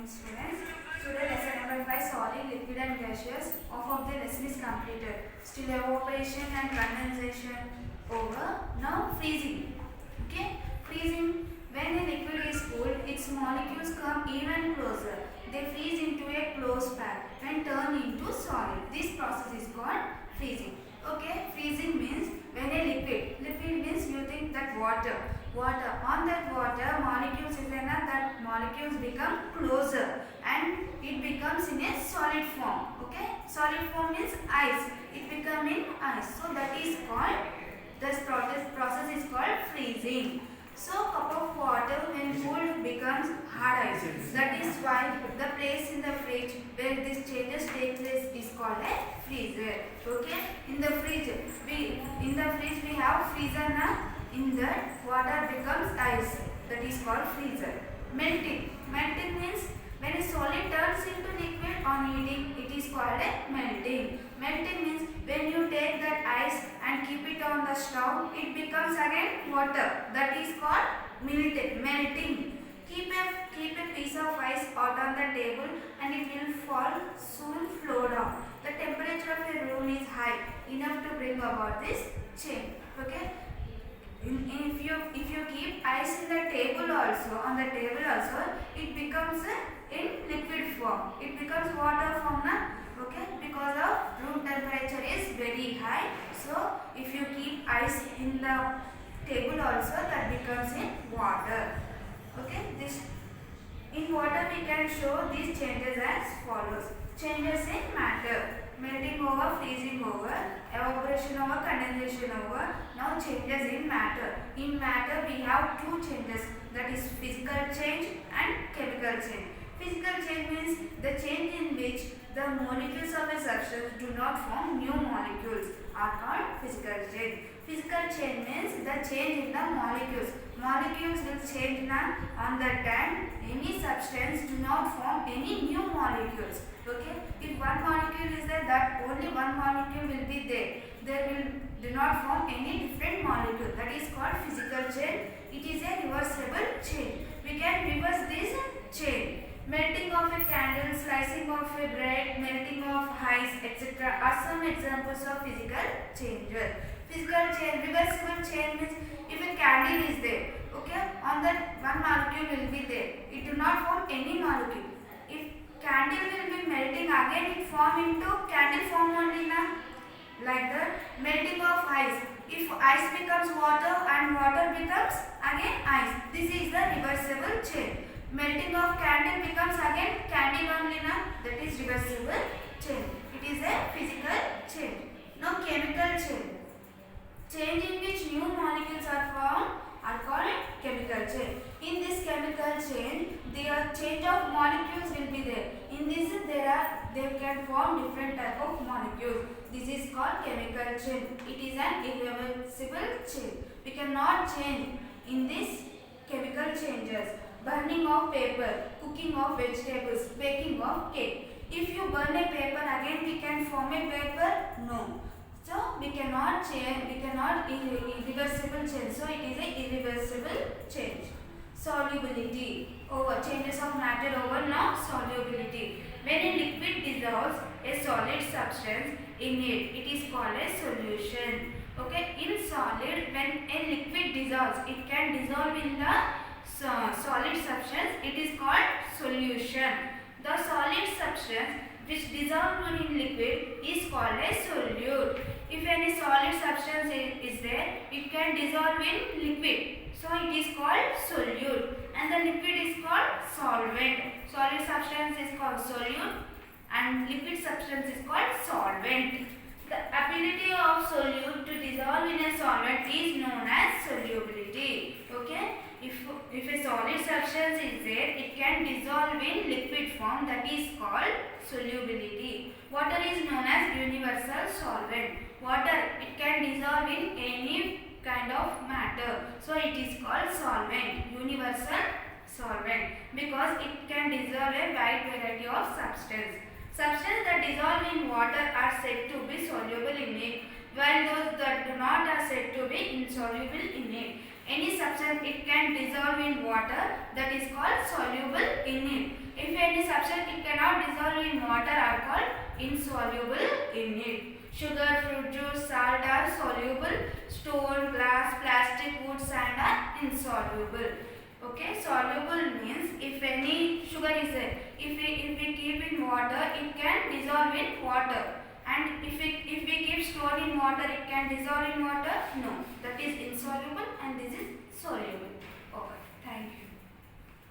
morning, students. Today lesson number 5, solid, liquid and gaseous. Half of the lesson is completed. Still evaporation and condensation over. Now freezing. Okay, freezing. When a liquid is cooled, its molecules come even closer. They freeze into a closed pack and turn into solid. This process is called freezing. Okay, freezing means when a liquid means you think that water on that water molecules is enough, that molecules become closer and it becomes in a solid form. Okay, solid form means ice, it become in ice, so that is called, this process is called freezing. So cup of water when cooled becomes hard ice. That is why the place in the fridge where these changes take place is called a freezer. Okay, in the fridge we have freezer now. In that water becomes ice. That is called freezer. Melting means when a solid turns into liquid on heating, it is called a melting. Melting means when you take that ice and keep it on the stove, it becomes again water. That is called melting. Keep a piece of ice out on the table and it will soon flow down. The temperature of a room is high enough to bring about this change. Okay. If you keep ice in the table also, it becomes in liquid form. It becomes water form now. Okay, because of room temperature is very high. So if you keep ice in the table also, that becomes in water. Okay, this in water we can show these changes as follows. Changes in matter: melting over, freezing over, evaporation over, condensation over. Now changes in matter. In matter we have two changes, that is physical change and chemical change. Physical change means the change in which the molecules of a substance do not form new molecules are called physical change. Physical change means the change in the molecules. Molecules will change now on the time any substance do not form any new molecules. Okay, if one molecule is there, that only one molecule will be there. There will do not form any different molecule. That is called physical change. It is a reversible change. We can reverse this change. Melting of a candle, slicing of a bread, melting of ice, etc. are some examples of physical changes. Physical change, reversible change means if a candle is there, okay, on that one molecule will be there. It do not form any molecule. If candle will be melting, again it form into candle form only now. Like the melting of ice. If ice becomes water and water becomes again ice, this is the reversible change. Melting of candle becomes again candle only now. That is reversible change. It is a physical change. Now chemical change. Change in which new molecules are formed are called chemical change. In this chemical change, the change of molecules will be there. In this, they can form different type of molecules. This is called chemical change. It is an irreversible change. We cannot change in this chemical changes. Burning of paper, cooking of vegetables, baking of cake. If you burn a paper, again we can form a paper? No. So we cannot change, irreversible change. So it is a irreversible change. Solubility over, changes of matter over now solubility. When a liquid dissolves a solid substance in it is called a solution. Okay, in solid, when a liquid dissolves, it can dissolve in the solid substance, it is called solution. The solid substance which dissolved in liquid is called a solute. If any solid substance is there, it can dissolve in liquid. So it is called solute and the liquid is called solvent. Solid substance is called solute and liquid substance is called solvent. The ability of solute to dissolve in a solvent is known as solubility. Okay? If a solid substance is there, it can dissolve in liquid form, that is called solubility. Water is known as universal solvent. Water, it can dissolve in any kind of matter. So it is called solvent, universal solvent, because it can dissolve a wide variety of substance. Substances that dissolve in water are said to be soluble in it, while those that do not are said to be insoluble in it. Any substance it can dissolve in water, that is called soluble in it. If If any substance it cannot dissolve in water are called insoluble in it. Sugar, fruit juice, salt are soluble. Stone, glass, plastic, wood, sand are insoluble. Okay, soluble means if any sugar is there, if we keep in water, it can dissolve in water. And if we keep stone in water, it can dissolve in water? No. That is insoluble and this is soluble. Okay, thank you.